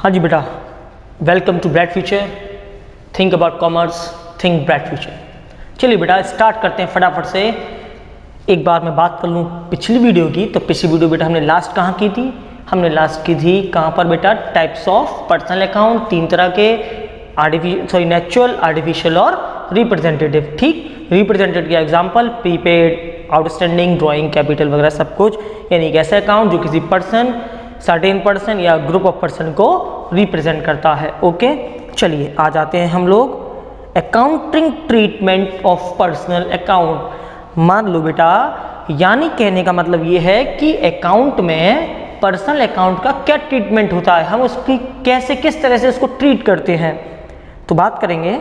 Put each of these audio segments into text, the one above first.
हाँ जी बेटा, welcome to bright future. Think about commerce, think bright future. चलिए बेटा स्टार्ट करते हैं फटाफट से। एक बार मैं बात कर लूँ पिछली वीडियो की, तो पिछली वीडियो बेटा हमने लास्ट कहाँ की थी? हमने लास्ट की थी कहाँ पर बेटा? टाइप्स ऑफ पर्सनल अकाउंट, तीन तरह के, नेचुरल, आर्टिफिशियल और रिप्रेजेंटेटिव। ठीक, रिप्रेजेंटेटिव का example prepaid, outstanding, drawing, capital वगैरह सब कुछ। यानी एक ऐसा अकाउंट जो किसी पर्सन, सर्टेन पर्सन या ग्रुप ऑफ पर्सन को रिप्रेजेंट करता है। ओके, चलिए आ जाते हैं हम लोग accounting treatment of personal account. मान लो बेटा, यानी कहने का मतलब ये है कि अकाउंट में पर्सनल अकाउंट का क्या ट्रीटमेंट होता है, हम उसकी कैसे किस तरह से उसको ट्रीट करते हैं। तो बात करेंगे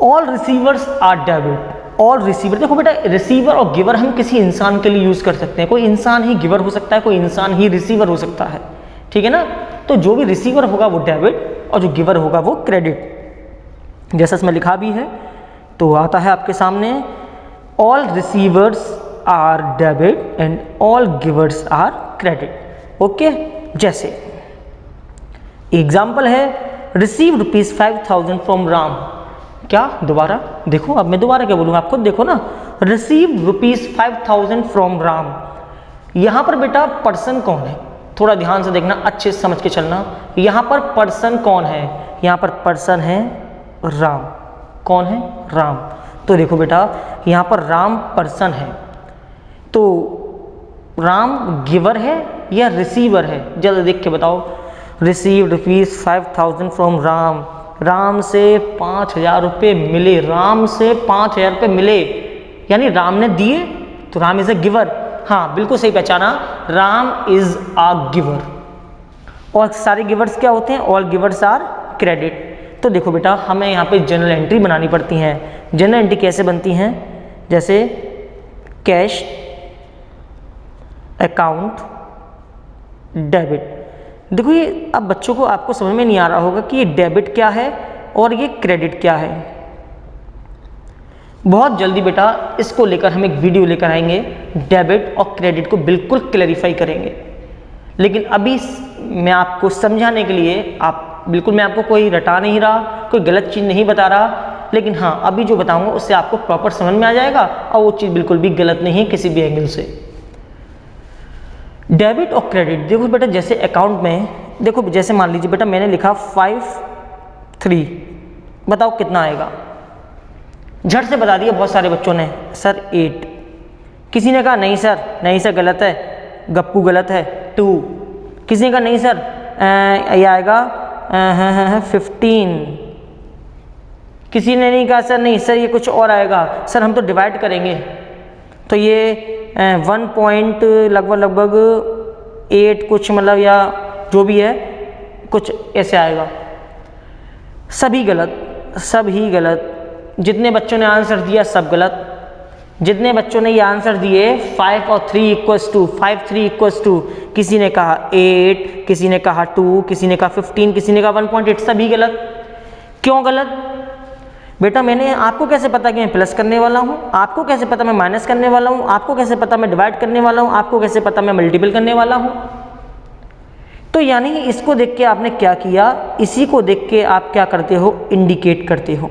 all receivers are debit. All receiver, देखो बेटा रिसीवर और गिवर हम किसी इंसान के लिए यूज कर सकते हैं। कोई इंसान ही गिवर हो सकता है, कोई इंसान ही रिसीवर हो सकता है, ठीक है ना। तो जो भी रिसीवर होगा वो डेबिट और जो गिवर होगा वो क्रेडिट। जैसा इसमें लिखा भी है तो आता है आपके सामने, all receivers are debit and all givers are credit. Okay, जैसे एग्जाम्पल है रिसीव ₹5,000 फ्रॉम राम। क्या दोबारा देखो, अब मैं दोबारा क्या बोलूँगा, आप खुद देखो ना। Receive ₹5,000 from Ram. यहाँ पर बेटा पर्सन कौन है, थोड़ा ध्यान से देखना, अच्छे से समझ के चलना। यहाँ पर पर्सन कौन है? यहाँ पर पर्सन है राम। कौन है? राम। तो देखो बेटा यहाँ पर राम पर्सन है, तो राम गिवर है या रिसीवर है? जल्दी देख के बताओ। Receive ₹5,000 from Ram. राम से 5,000 रुपये मिले, राम से 5,000 रुपये मिले, यानी राम ने दिए, तो राम इज अ गिवर। हाँ बिल्कुल सही पहचाना, राम इज अ गिवर। और सारे गिवर्स क्या होते हैं? All givers are credit. तो देखो बेटा हमें यहाँ पे जनरल एंट्री बनानी पड़ती हैं। जनरल एंट्री कैसे बनती हैं? जैसे कैश अकाउंट डेबिट। देखो ये अब बच्चों को आपको समझ में नहीं आ रहा होगा कि ये डेबिट क्या है और ये क्रेडिट क्या है। बहुत जल्दी बेटा इसको लेकर हम एक वीडियो लेकर आएंगे, डेबिट और क्रेडिट को बिल्कुल क्लैरिफाई करेंगे। लेकिन अभी मैं आपको समझाने के लिए, आप बिल्कुल, मैं आपको कोई रटा नहीं रहा, कोई गलत चीज़ नहीं बता रहा, लेकिन हाँ अभी जो बताऊंगा उससे आपको प्रॉपर समझ में आ जाएगा और वो चीज़ बिल्कुल भी गलत नहीं है किसी भी एंगल से। डेबिट और क्रेडिट, देखो बेटा जैसे अकाउंट में, देखो जैसे मान लीजिए बेटा मैंने लिखा 5,3, बताओ कितना आएगा? झट से बता दिया बहुत सारे बच्चों ने, सर 8। किसी ने कहा नहीं सर गलत है, गप्पू गलत है, 2। किसी ने कहा नहीं सर ये आएगा 15। किसी ने नहीं कहा सर नहीं सर ये कुछ और आएगा, सर हम तो डिवाइड करेंगे, तो ये 1 लगभग 8 कुछ, मतलब या जो भी है कुछ ऐसे आएगा। सभी गलत। जितने बच्चों ने आंसर दिया सब गलत। जितने बच्चों ने ये आंसर दिए 5 और 3 इक्वल्स टू 5, 3 इक्वल्स टू, किसी ने कहा 8, किसी ने कहा 2, किसी ने कहा 15, किसी ने कहा 1.8, सभी गलत। क्यों गलत? बेटा मैंने, आपको कैसे पता कि मैं प्लस करने वाला हूँ? आपको कैसे पता मैं माइनस करने वाला हूँ? आपको कैसे पता मैं डिवाइड करने वाला हूँ? आपको कैसे पता मैं मल्टीपल करने वाला हूँ? तो यानी इसको देख के आपने क्या किया, इसी को देख के आप क्या करते हो? इंडिकेट करते हो।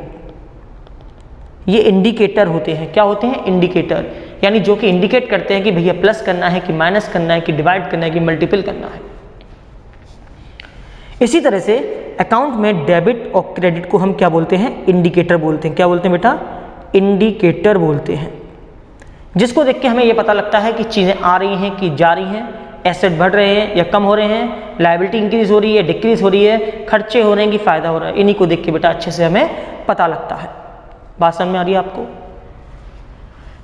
ये इंडिकेटर होते हैं। क्या होते हैं? इंडिकेटर, यानी जो कि इंडिकेट करते हैं कि भैया प्लस करना है कि माइनस करना है कि डिवाइड करना है कि मल्टीपल करना है। इसी तरह से अकाउंट में डेबिट और क्रेडिट को हम क्या बोलते हैं? इंडिकेटर बोलते हैं। क्या बोलते हैं बेटा? इंडिकेटर बोलते हैं। जिसको देख के हमें यह पता लगता है कि चीज़ें आ रही हैं कि जा रही हैं, एसेट बढ़ रहे हैं या कम हो रहे हैं, लायबिलिटी इंक्रीज हो रही है, डिक्रीज हो रही है, खर्चे हो रहे हैं कि फायदा हो रहा है। इन्हीं को देख के बेटा अच्छे से हमें पता लगता है। बात समझ में आ रही है आपको?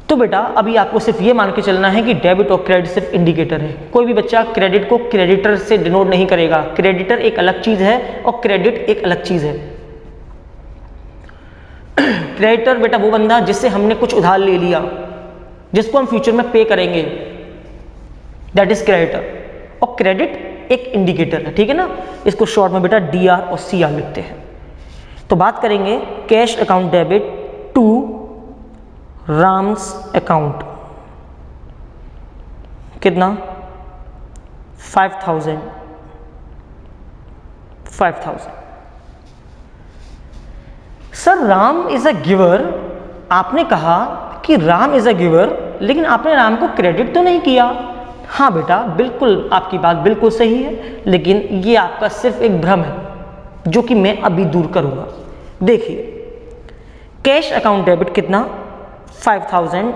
तो बेटा अभी आपको सिर्फ ये मान के चलना है कि डेबिट और क्रेडिट सिर्फ इंडिकेटर है। कोई भी बच्चा क्रेडिट को क्रेडिटर से डिनोट नहीं करेगा। क्रेडिटर एक अलग चीज है और क्रेडिट एक अलग चीज है। क्रेडिटर बेटा वो बंदा जिससे हमने कुछ उधार ले लिया, जिसको हम फ्यूचर में पे करेंगे, दैट इज क्रेडिटर। और क्रेडिट एक इंडिकेटर है, ठीक है ना। इसको शॉर्ट में बेटा DR और CR लिखते हैं। तो बात करेंगे cash account debit to Ram's account. कितना? 5,000। 5000। Sir Ram is a giver, आपने कहा कि राम इज अ गिवर, लेकिन आपने राम को क्रेडिट तो नहीं किया। हाँ बेटा, बिल्कुल आपकी बात बिल्कुल सही है, लेकिन ये आपका सिर्फ एक भ्रम है जो कि मैं अभी दूर करूंगा। देखिए, कैश अकाउंट डेबिट कितना 5000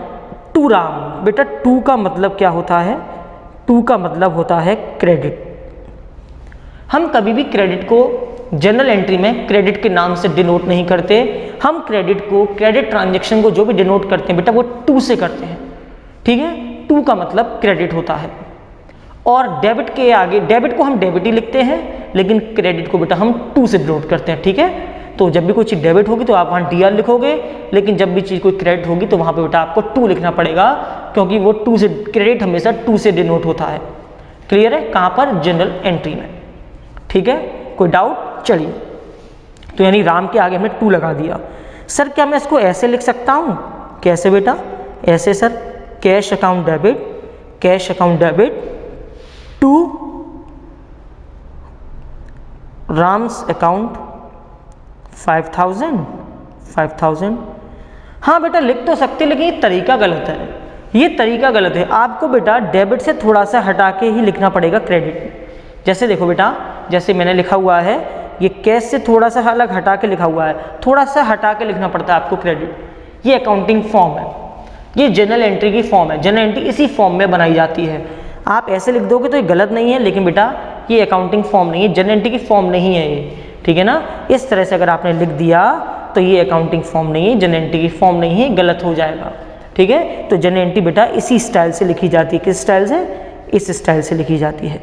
टू राम। बेटा 2 का मतलब क्या होता है? 2 का मतलब होता है क्रेडिट। हम कभी भी क्रेडिट को जनरल एंट्री में क्रेडिट के नाम से डिनोट नहीं करते। हम क्रेडिट को, क्रेडिट ट्रांजैक्शन को जो भी डिनोट करते हैं बेटा वो 2 से करते हैं, ठीक है। 2 का मतलब क्रेडिट होता है। और डेबिट के आगे, डेबिट को हम डेबिट ही लिखते हैं, लेकिन क्रेडिट को बेटा हम 2 से डिनोट करते हैं, ठीक है। तो जब भी कोई चीज़ डेबिट होगी तो आप वहाँ DR लिखोगे, लेकिन जब भी चीज़ कोई क्रेडिट होगी तो वहाँ पे बेटा आपको 2 लिखना पड़ेगा, क्योंकि वो 2 से, क्रेडिट हमेशा 2 से डिनोट होता है। क्लियर है? कहाँ पर? जनरल एंट्री में, ठीक है। कोई डाउट? चलिए, तो यानी राम के आगे हमने 2 लगा दिया। सर क्या मैं इसको ऐसे लिख सकता हूँ? कैसे बेटा? ऐसे sir, cash account debit, cash account debit to Ram's account 5000। हाँ बेटा लिख तो सकते, लेकिन ये तरीका गलत है, ये तरीका गलत है। आपको बेटा डेबिट से थोड़ा सा हटा के ही लिखना पड़ेगा क्रेडिट। जैसे देखो बेटा, जैसे मैंने लिखा हुआ है, ये कैश से थोड़ा सा अलग हटा के लिखा हुआ है, थोड़ा सा हटा के लिखना पड़ता है आपको क्रेडिट। ये अकाउंटिंग फॉर्म है, ये जनरल एंट्री की फॉर्म है। जनरल एंट्री इसी फॉर्म में बनाई जाती है। आप ऐसे लिख दोगे तो ये गलत नहीं है, लेकिन बेटा ये अकाउंटिंग फॉर्म नहीं है, जनरल एंट्री की फॉर्म नहीं है ये, ठीक है ना। इस तरह से अगर आपने लिख दिया तो ये अकाउंटिंग फॉर्म नहीं है, जनरल एंट्री की फॉर्म नहीं है, गलत हो जाएगा, ठीक है। तो जनरल एंट्री बेटा इसी स्टाइल से लिखी जाती है। किस स्टाइल से? इस स्टाइल से लिखी जाती है।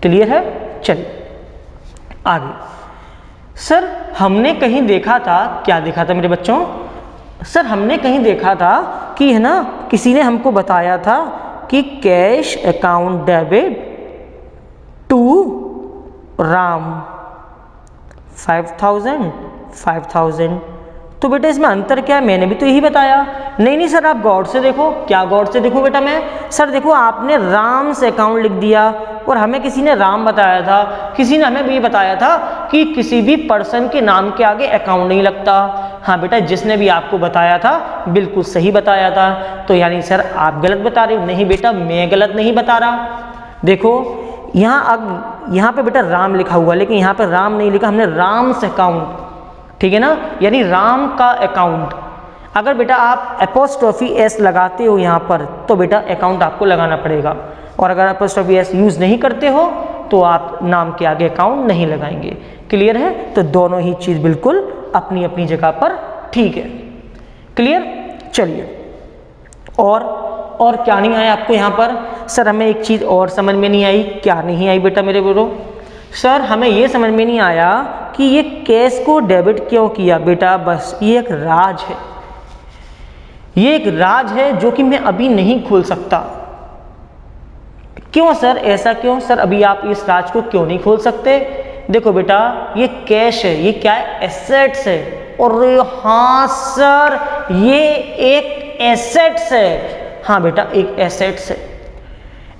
क्लियर है? चलिए आगे। सर हमने कहीं देखा था, क्या देखा था मेरे बच्चों? सर हमने कहीं देखा था कि, है ना, किसी ने हमको बताया था कि cash account debit to Ram 5000। तो बेटा इसमें अंतर क्या है? मैंने भी तो यही बताया। नहीं सर आप गौर से देखो। क्या गौर से देखो बेटा मैं? सर देखो, आपने राम से अकाउंट लिख दिया और हमें किसी ने राम बताया था, किसी ने हमें भी बताया था कि किसी भी पर्सन के नाम के आगे अकाउंट नहीं लगता। हाँ बेटा, जिसने भी आपको बताया था बिल्कुल सही बताया था। तो यानी सर आप गलत बता रहे हो? नहीं बेटा, मैं गलत नहीं बता रहा। देखो यहाँ पे बेटा राम लिखा हुआ, लेकिन यहाँ पे राम नहीं लिखा, हमने राम से अकाउंट, ठीक है ना, यानी राम का अकाउंट। अगर बेटा आप एपोस्ट्रोफी एस लगाते हो यहाँ पर तो बेटा अकाउंट आपको लगाना पड़ेगा, और अगर एपोस्ट्रोफी एस यूज़ नहीं करते हो तो आप नाम के आगे अकाउंट नहीं लगाएंगे। क्लियर है? तो दोनों ही चीज़ बिल्कुल अपनी अपनी जगह पर ठीक है। क्लियर? चलिए, और क्या नहीं आया आपको यहाँ पर? सर हमें एक चीज़ और समझ में नहीं आई। क्या नहीं आई बेटा मेरे बोलो? सर हमें ये समझ में नहीं आया कि ये कैश को डेबिट क्यों किया। बेटा बस ये एक राज है, ये एक राज है जो कि मैं अभी नहीं खोल सकता। क्यों सर? ऐसा क्यों? सर अभी आप इस राज को क्यों नहीं खोल सकते? देखो बेटा, ये कैश है, ये क्या है? एसेट्स है। और हाँ सर, ये एक एसेट्स है। हाँ बेटा, एक एसेट्स है।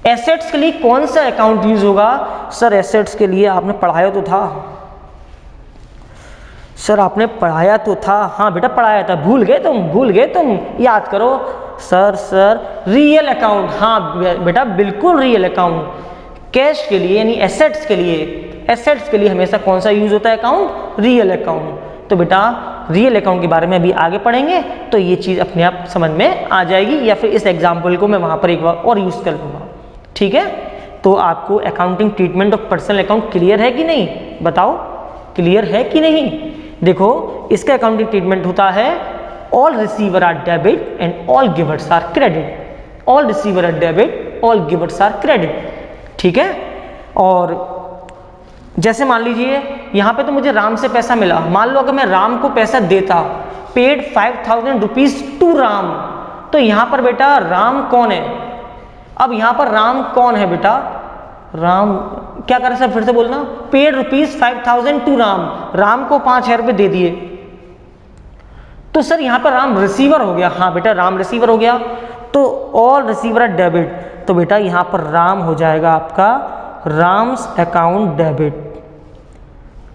एसेट्स के लिए कौन सा अकाउंट यूज होगा? सर एसेट्स के लिए आपने पढ़ाया तो था। सर आपने पढ़ाया तो था। हाँ बेटा पढ़ाया था। भूल गए तुम? याद करो। Sir real account. हाँ बेटा बिल्कुल रियल अकाउंट। कैश के लिए यानी एसेट्स के लिए हमेशा कौन सा यूज होता है अकाउंट? Real account. तो बेटा रियल अकाउंट के बारे में अभी आगे पढ़ेंगे तो ये चीज़ अपने आप समझ में आ जाएगी, या फिर इस एग्जाम्पल को मैं वहाँ पर एक बार और यूज़ कर लूँगा। ठीक है, तो आपको accounting treatment of personal account clear है कि नहीं? बताओ क्लियर है कि नहीं? देखो इसका अकाउंटिंग ट्रीटमेंट होता है all receiver are debit and all givers are credit. All receiver are debit, all givers are credit. ठीक है, और जैसे मान लीजिए यहाँ पे तो मुझे राम से पैसा मिला। मान लो अगर मैं राम को पैसा देता, पेड 5000 रुपीज टू राम, तो यहाँ पर बेटा राम कौन है? अब यहाँ पर राम कौन है बेटा? राम क्या कर रहे सर? फिर से बोलना। Paid rupees 5000 to Ram, Ram को 5000 रुपये दे दिए, तो सर यहाँ पर राम रिसीवर हो गया। हाँ बेटा राम रिसीवर हो गया, तो ऑल रिसीवर आर डेबिट, तो बेटा यहाँ पर राम हो जाएगा आपका राम्स अकाउंट डेबिट।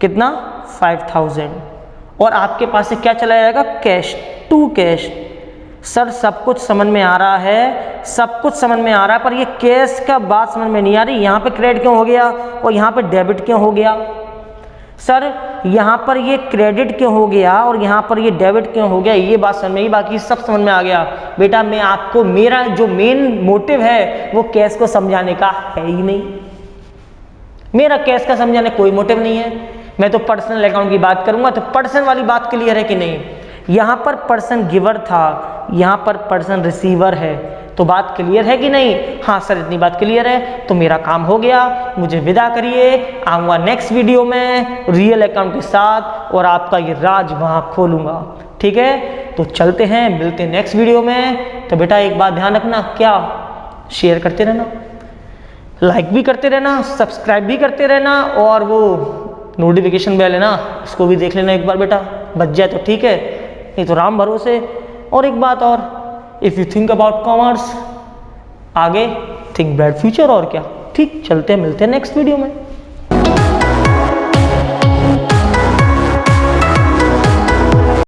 कितना 5000 और आपके पास से क्या चला जाएगा कैश, टू कैश। सर सब कुछ समझ में आ रहा है, सब कुछ समझ में आ रहा है, पर ये कैश का बात समझ में नहीं आ रही। यहाँ पे क्रेडिट क्यों हो गया और यहाँ पे डेबिट क्यों हो गया? सर यहाँ पर ये क्रेडिट क्यों हो गया और यहाँ पर ये डेबिट क्यों हो गया, ये बात समझ में आई, बाकी सब समझ में आ गया। बेटा मैं आपको, मेरा जो मेन मोटिव है वो कैश को समझाने का है ही नहीं, मेरा कैश का समझाने कोई मोटिव नहीं है। मैं तो पर्सनल अकाउंट की बात करूंगा, तो पर्सन वाली बात क्लियर है कि नहीं? यहाँ पर पर्सन गिवर था, यहाँ पर पर्सन रिसीवर है, तो बात क्लियर है कि नहीं? हाँ सर इतनी बात क्लियर है, तो मेरा काम हो गया, मुझे विदा करिए। आऊँगा नेक्स्ट वीडियो में रियल अकाउंट के साथ और आपका ये राज वहाँ खोलूँगा, ठीक है? तो चलते हैं, मिलते हैं नेक्स्ट वीडियो में। तो बेटा एक बात ध्यान रखना, क्या शेयर करते रहना, लाइक भी करते रहना, सब्सक्राइब भी करते रहना, और वो नोटिफिकेशन बेल है ना, उसको भी देख लेना एक बार बेटा, बच जाए तो ठीक है, नहीं तो राम भरोसे। और एक बात और, if you think about commerce, आगे थिंक ब्राइट फ्यूचर, और क्या। ठीक, चलते हैं, मिलते हैं नेक्स्ट वीडियो में।